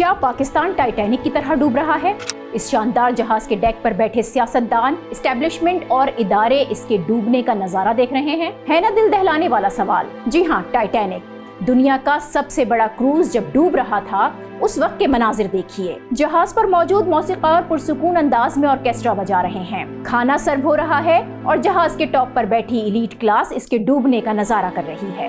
کیا پاکستان ٹائٹینک کی طرح ڈوب رہا ہے؟ اس شاندار جہاز کے ڈیک پر بیٹھے سیاستدان، اسٹیبلشمنٹ اور ادارے اس کے ڈوبنے کا نظارہ دیکھ رہے ہیں۔ ہے نا دل دہلانے والا سوال؟ جی ہاں، ٹائٹینک، دنیا کا سب سے بڑا کروز جب ڈوب رہا تھا اس وقت کے مناظر دیکھیے۔ جہاز پر موجود موسیقار پرسکون انداز میں آرکیسٹرا بجا رہے ہیں، کھانا سرو ہو رہا ہے اور جہاز کے ٹاپ پر بیٹھی ایلیٹ کلاس اس کے ڈوبنے کا نظارہ کر رہی ہے۔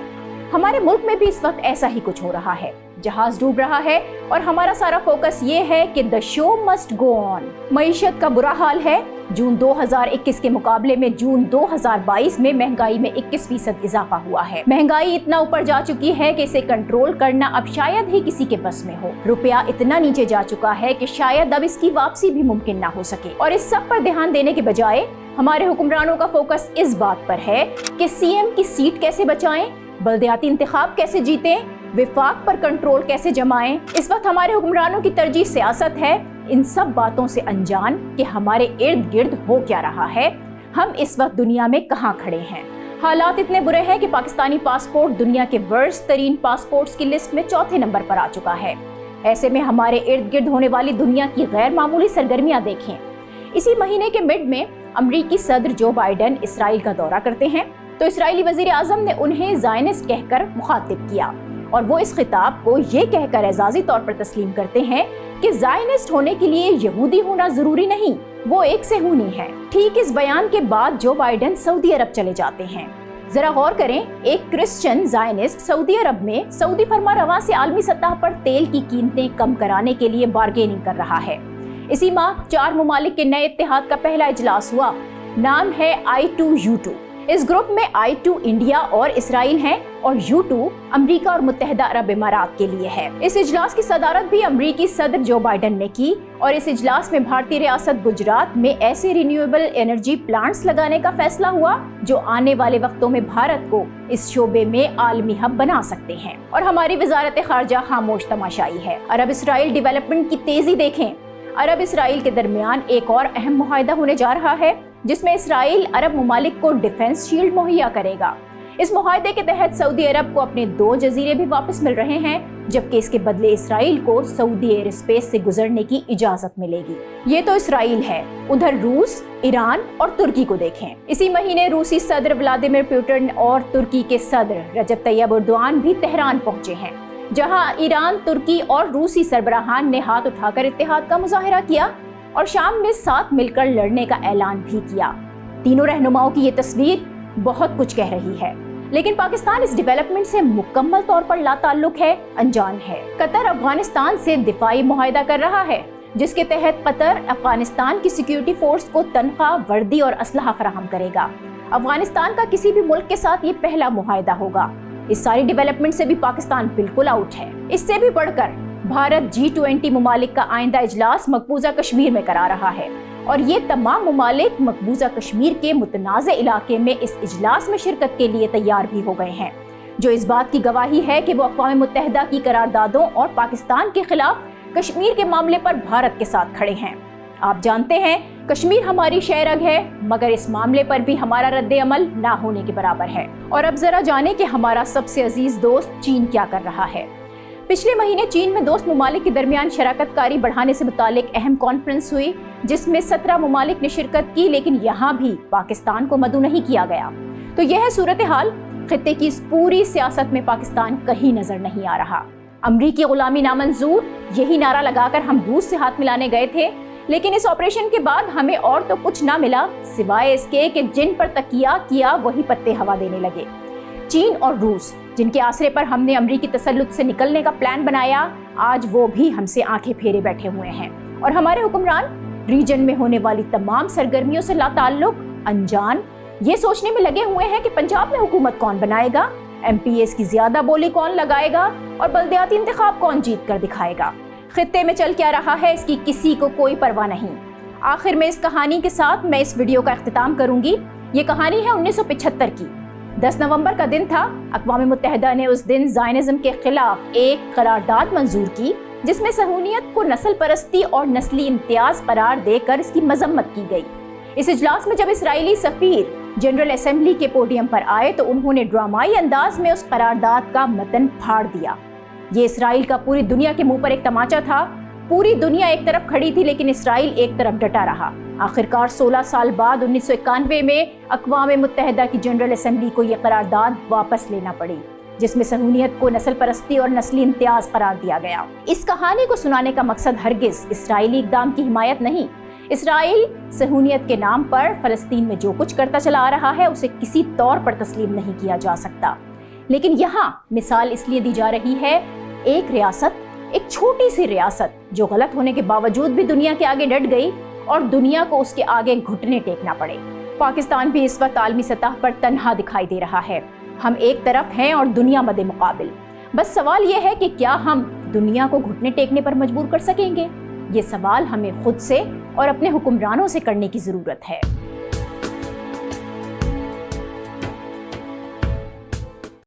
ہمارے ملک میں بھی اس وقت ایسا ہی کچھ ہو رہا ہے، جہاز ڈوب رہا ہے اور ہمارا سارا فوکس یہ ہے کہ the show must go on۔ معیشت کا برا حال ہے۔ جون 2021 کے مقابلے میں جون 2022 میں مہنگائی میں 21% اضافہ ہوا ہے۔ مہنگائی اتنا اوپر جا چکی ہے کہ اسے کنٹرول کرنا اب شاید ہی کسی کے بس میں ہو۔ روپیہ اتنا نیچے جا چکا ہے کہ شاید اب اس کی واپسی بھی ممکن نہ ہو سکے، اور اس سب پر دھیان دینے کے بجائے ہمارے حکمرانوں کا فوکس اس بات پر ہے کہ سی ایم کی سیٹ کیسے بچائیں، بلدیاتی انتخاب کیسے جیتیں، وفاق پر کنٹرول کیسے جمائیں۔ اس وقت ہمارے حکمرانوں کی ترجیح سیاست ہے، ان سب باتوں سے انجان کہ ہمارے ارد گرد ہو کیا رہا ہے، ہم اس وقت دنیا میں کہاں کھڑے ہیں۔ حالات اتنے برے ہیں کہ پاکستانی پاسپورٹ دنیا کے ورسٹ ترین پاسپورٹس کی لسٹ میں 4تھے نمبر پر آ چکا ہے۔ ایسے میں ہمارے ارد گرد ہونے والی دنیا کی غیر معمولی سرگرمیاں دیکھیں۔ اسی مہینے کے مڈ میں امریکی صدر جو بائیڈن اسرائیل کا دورہ کرتے ہیں تو اسرائیلی وزیر اعظم نے انہیں زائنسٹ کہہ کر مخاطب کیا، اور وہ اس خطاب کو یہ کہہ کر اعزازی طور پر تسلیم کرتے ہیں کہ زائنسٹ ہونے کے لیے یہودی ہونا ضروری نہیں، وہ ایک صہیونی ہے۔ ٹھیک اس بیان کے بعد جو بائیڈن سعودی عرب چلے جاتے ہیں۔ ذرا غور کریں، ایک کرسچن زائنسٹ سعودی عرب میں سعودی فرما رواں سے عالمی سطح پر تیل کی قیمتیں کم کرانے کے لیے بارگیننگ کر رہا ہے۔ اسی ماہ 4 ممالک کے نئے اتحاد کا پہلا اجلاس ہوا، نام ہے I2U2۔ اس گروپ میں I2 انڈیا اور اسرائیل ہیں اور U2 امریکہ اور متحدہ عرب امارات کے لیے ہے۔ اس اجلاس کی صدارت بھی امریکی صدر جو بائیڈن نے کی، اور اس اجلاس میں بھارتی ریاست گجرات میں ایسے رینیویبل انرجی پلانٹس لگانے کا فیصلہ ہوا جو آنے والے وقتوں میں بھارت کو اس شعبے میں عالمی ہب بنا سکتے ہیں۔ اور ہماری وزارت خارجہ خاموش تماشائی ہے۔ عرب اسرائیل ڈیولپمنٹ کی تیزی دیکھیں۔ عرب اسرائیل کے درمیان ایک اور اہم معاہدہ ہونے جا رہا ہے جس میں اسرائیل عرب ممالک کو ڈیفنس شیلڈ مہیا کرے گا۔ اس معاہدے کے تحت سعودی عرب کو اپنے 2 جزیرے بھی واپس مل رہے ہیں، جبکہ اس کے بدلے اسرائیل کو سعودی ایئر اسپیس سے گزرنے کی اجازت ملے گی۔ یہ تو اسرائیل ہے، ادھر روس، ایران اور ترکی کو دیکھیں۔ اسی مہینے روسی صدر ولادیمیر پوٹن اور ترکی کے صدر رجب طیب ایردوان بھی تہران پہنچے ہیں، جہاں ایران، ترکی اور روسی سربراہان نے ہاتھ اٹھا کر اتحاد کا مظاہرہ کیا اور شام میں ساتھ مل کر لڑنے کا اعلان بھی کیا۔ تینوں رہنماؤں کی یہ تصویر بہت کچھ کہہ رہی ہے، لیکن پاکستان اس ڈیولپمنٹ سے مکمل طور پر لا تعلق ہے، انجان ہے۔ قطر افغانستان سے دفاعی معاہدہ کر رہا ہے، جس کے تحت قطر افغانستان کی سیکیورٹی فورس کو تنخواہ، وردی اور اسلحہ فراہم کرے گا۔ افغانستان کا کسی بھی ملک کے ساتھ یہ پہلا معاہدہ ہوگا۔ اس ساری ڈیولپمنٹ سے بھی پاکستان بالکل آؤٹ ہے۔ اس سے بھی بڑھ کر بھارت G20 ممالک کا آئندہ اجلاس مقبوضہ کشمیر میں کرا رہا ہے، اور یہ تمام ممالک مقبوضہ کشمیر کے متنازع علاقے میں اس اجلاس میں شرکت کے لیے تیار بھی ہو گئے ہیں، جو اس بات کی گواہی ہے کہ وہ اقوام متحدہ کی قراردادوں اور پاکستان کے خلاف کشمیر کے معاملے پر بھارت کے ساتھ کھڑے ہیں۔ آپ جانتے ہیں کشمیر ہماری شہ رگ ہے، مگر اس معاملے پر بھی ہمارا رد عمل نہ ہونے کے برابر ہے۔ اور اب ذرا جانیں کہ ہمارا سب سے عزیز دوست چین کیا کر رہا ہے۔ پچھلے مہینے چین میں دوست ممالک کے درمیان شراکت کاری بڑھانے سے متعلق اہم کانفرنس ہوئی، جس میں 17 ممالک نے شرکت کی، لیکن یہاں بھی پاکستان کو مدعو نہیں کیا گیا۔ تو یہ ہے صورتحال۔ خطے کی اس پوری سیاست میں پاکستان کہیں نظر نہیں آ رہا۔ امریکی غلامی نامنظور، یہی نعرہ لگا کر ہم روس سے ہاتھ ملانے گئے تھے، لیکن اس آپریشن کے بعد ہمیں اور تو کچھ نہ ملا سوائے اس کے کہ جن پر تکیہ کیا وہی پتے ہوا دینے لگے۔ چین اور روس، جن کے آسرے پر ہم نے امریکی تسلط سے نکلنے کا پلان بنایا، آج وہ بھی ہم سے آنکھیں پھیرے بیٹھے ہوئے ہیں، اور ہمارے حکمران ریجن میں ہونے والی تمام سرگرمیوں سے لا تعلق، انجان، یہ سوچنے میں لگے ہوئے ہیں کہ پنجاب میں حکومت کون بنائے گا، MPs کی زیادہ بولی کون لگائے گا، اور بلدیاتی انتخاب کون جیت کر دکھائے گا۔ خطے میں چل کیا رہا ہے اس کی کسی کو کوئی پرواہ نہیں۔ آخر میں اس کہانی کے ساتھ میں اس ویڈیو کا اختتام کروں گی۔ یہ کہانی ہے 1975 کی۔ 10 نومبر کا دن تھا۔ اقوام متحدہ نے اس دن زائنزم کے خلاف ایک قرارداد منظور کی، جس میں صہیونیت کو نسل پرستی اور نسلی امتیاز قرار دے کر اس کی مذمت کی گئی۔ اس اجلاس میں جب اسرائیلی سفیر جنرل اسمبلی کے پوڈیم پر آئے تو انہوں نے ڈرامائی انداز میں اس قرارداد کا متن پھاڑ دیا۔ یہ اسرائیل کا پوری دنیا کے منہ پر ایک تماچا تھا۔ پوری دنیا ایک طرف کھڑی تھی لیکن اسرائیل ایک طرف ڈٹا رہا۔ آخرکار 16 سال بعد 1991 میں اقوام متحدہ کی جنرل اسمبلی کو یہ قرارداد واپس لینا پڑی، جس میں صہیونیت کو نسل پرستی اور نسلی امتیاز قرار دیا گیا۔ اس کہانی کو سنانے کا مقصد ہرگز اسرائیلی اقدام کی حمایت نہیں۔ اسرائیل صہیونیت کے نام پر فلسطین میں جو کچھ کرتا چلا آ رہا ہے اسے کسی طور پر تسلیم نہیں کیا جا سکتا، لیکن یہاں مثال اس لیے دی جا رہی ہے، ایک ریاست، ایک چھوٹی سی ریاست جو غلط ہونے کے باوجود بھی دنیا کے آگے ڈٹ گئی اور دنیا کو اس کے آگے گھٹنے ٹیکنا پڑے۔ پاکستان بھی اس وقت عالمی سطح پر تنہا دکھائی دے رہا ہے۔ ہم ایک طرف ہیں اور دنیا مد مقابل۔ بس سوال یہ ہے کہ کیا ہم دنیا کو گھٹنے ٹیکنے پر مجبور کر سکیں گے؟ یہ سوال ہمیں خود سے اور اپنے حکمرانوں سے کرنے کی ضرورت ہے۔